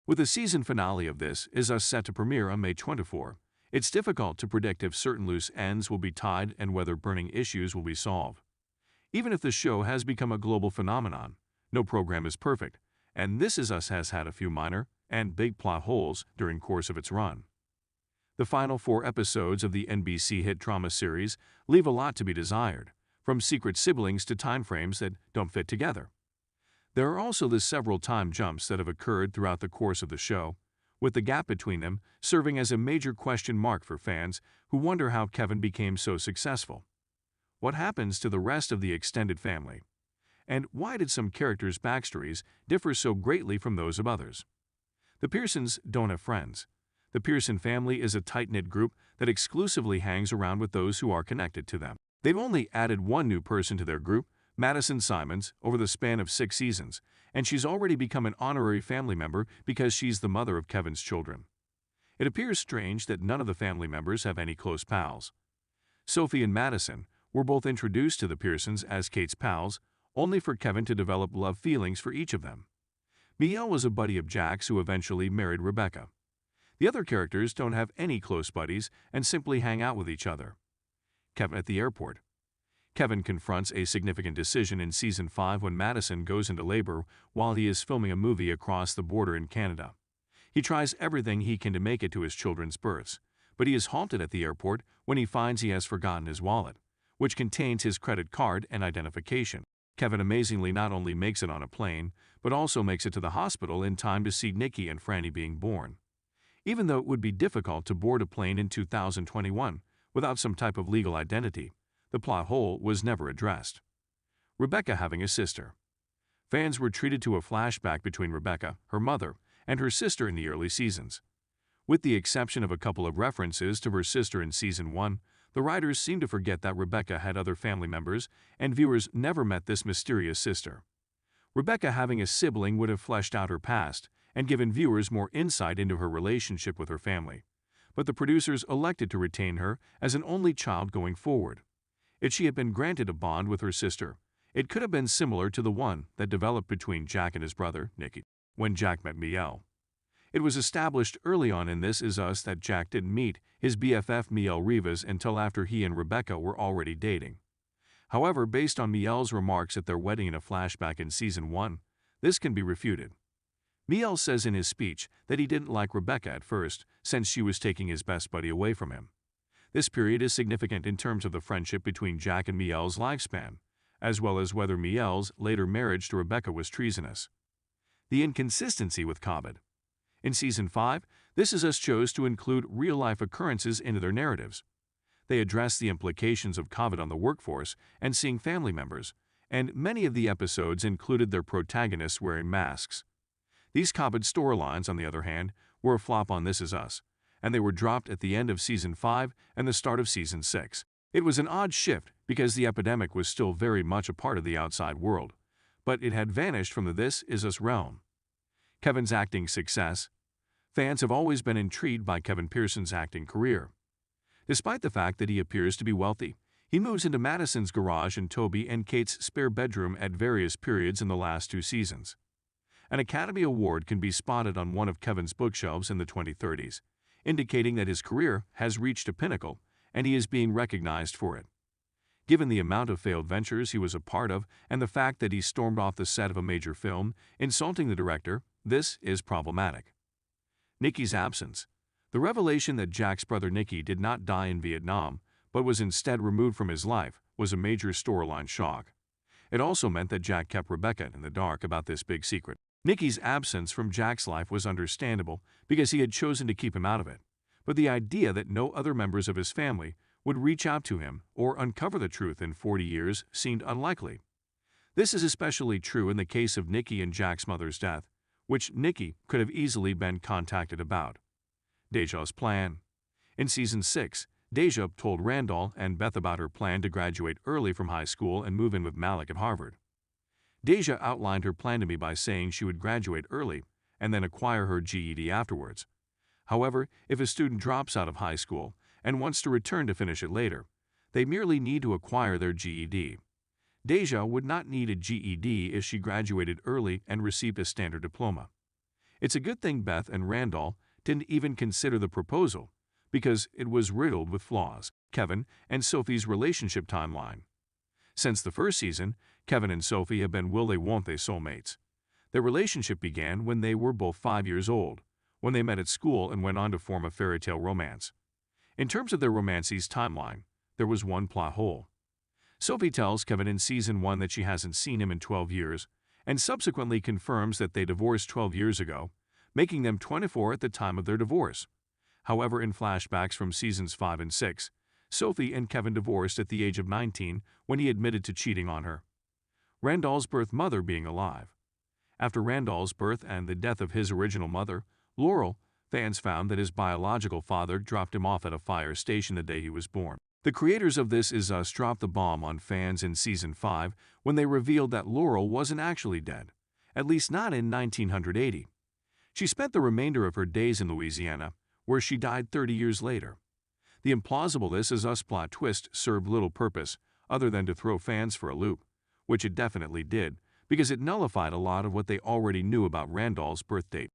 With the season finale of This Is Us set to premiere on May 24, it's difficult to predict if certain loose ends will be tied and whether burning issues will be solved. Even if the show has become a global phenomenon, no program is perfect, and This Is Us has had a few minor and big plot holes during the course of its run. The final 4 episodes of the NBC hit drama series leave a lot to be desired, from secret siblings to timeframes that don't fit together. There are also the several time jumps that have occurred throughout the course of the show, with the gap between them serving as a major question mark for fans who wonder how Kevin became so successful. What happens to the rest of the extended family? And why did some characters' backstories differ so greatly from those of others? The Pearsons don't have friends. The Pearson family is a tight-knit group that exclusively hangs around with those who are connected to them. They've only added one new person to their group, Madison Simons, over the span of 6 seasons, and she's already become an honorary family member because she's the mother of Kevin's children. It appears strange that none of the family members have any close pals. Sophie and Madison were both introduced to the Pearsons as Kate's pals, only for Kevin to develop love feelings for each of them. Miel was a buddy of Jack's who eventually married Rebecca. The other characters don't have any close buddies and simply hang out with each other. Kevin at the airport. Kevin confronts a significant decision in Season 5 when Madison goes into labor while he is filming a movie across the border in Canada. He tries everything he can to make it to his children's births, but he is halted at the airport when he finds he has forgotten his wallet, which contains his credit card and identification. Kevin amazingly not only makes it on a plane, but also makes it to the hospital in time to see Nikki and Franny being born. Even though it would be difficult to board a plane in 2021 without some type of legal identity, the plot hole was never addressed. Rebecca having a sister. Fans were treated to a flashback between Rebecca, her mother, and her sister in the early seasons. With the exception of a couple of references to her sister in Season 1, the writers seem to forget that Rebecca had other family members, and viewers never met this mysterious sister. Rebecca having a sibling would have fleshed out her past and given viewers more insight into her relationship with her family, but the producers elected to retain her as an only child going forward. If she had been granted a bond with her sister, it could have been similar to the one that developed between Jack and his brother, Nikki, when Jack met Miel. It was established early on in This Is Us that Jack didn't meet his BFF Miel Rivas until after he and Rebecca were already dating. However, based on Miel's remarks at their wedding in a flashback in Season 1, this can be refuted. Miel says in his speech that he didn't like Rebecca at first, since she was taking his best buddy away from him. This period is significant in terms of the friendship between Jack and Miel's lifespan, as well as whether Miel's later marriage to Rebecca was treasonous. The inconsistency with Comet. In Season 5, This Is Us chose to include real-life occurrences into their narratives. They address the implications of COVID on the workforce and seeing family members, and many of the episodes included their protagonists wearing masks. These COVID storylines, on the other hand, were a flop on This Is Us, and they were dropped at the end of Season 5 and the start of Season 6. It was an odd shift because the epidemic was still very much a part of the outside world, but it had vanished from the This Is Us realm. Kevin's acting success. Fans have always been intrigued by Kevin Pearson's acting career. Despite the fact that he appears to be wealthy, he moves into Madison's garage and Toby and Kate's spare bedroom at various periods in the last 2 seasons. An Academy Award can be spotted on one of Kevin's bookshelves in the 2030s, indicating that his career has reached a pinnacle and he is being recognized for it. Given the amount of failed ventures he was a part of and the fact that he stormed off the set of a major film, insulting the director, this is problematic. Nikki's absence. The revelation that Jack's brother Nikki did not die in Vietnam, but was instead removed from his life, was a major storyline shock. It also meant that Jack kept Rebecca in the dark about this big secret. Nikki's absence from Jack's life was understandable because he had chosen to keep him out of it, but the idea that no other members of his family would reach out to him or uncover the truth in 40 years seemed unlikely. This is especially true in the case of Nikki and Jack's mother's death, which Nikki could have easily been contacted about. Dejas' plan. In Season 6, Deja told Randall and Beth about her plan to graduate early from high school and move in with Malik at Harvard. Deja outlined her plan to me by saying she would graduate early and then acquire her GED afterwards. However, if a student drops out of high school and wants to return to finish it later, they merely need to acquire their GED. Deja would not need a GED if she graduated early and received a standard diploma. It's a good thing Beth and Randall didn't even consider the proposal, because it was riddled with flaws. Kevin and Sophie's relationship timeline. Since the first season, Kevin and Sophie have been will they won't they soulmates. Their relationship began when they were both 5 years old, when they met at school and went on to form a fairy tale romance. In terms of their romance's timeline, there was one plot hole. Sophie tells Kevin in Season 1 that she hasn't seen him in 12 years, and subsequently confirms that they divorced 12 years ago, making them 24 at the time of their divorce. However, in flashbacks from Seasons 5 and 6, Sophie and Kevin divorced at the age of 19 when he admitted to cheating on her. Randall's birth mother being alive. After Randall's birth and the death of his original mother, Laurel, fans found that his biological father dropped him off at a fire station the day he was born. The creators of This Is Us dropped the bomb on fans in Season 5 when they revealed that Laurel wasn't actually dead, at least not in 1980. She spent the remainder of her days in Louisiana, where she died 30 years later. The implausible This Is Us plot twist served little purpose other than to throw fans for a loop, which it definitely did, because it nullified a lot of what they already knew about Randall's birth date.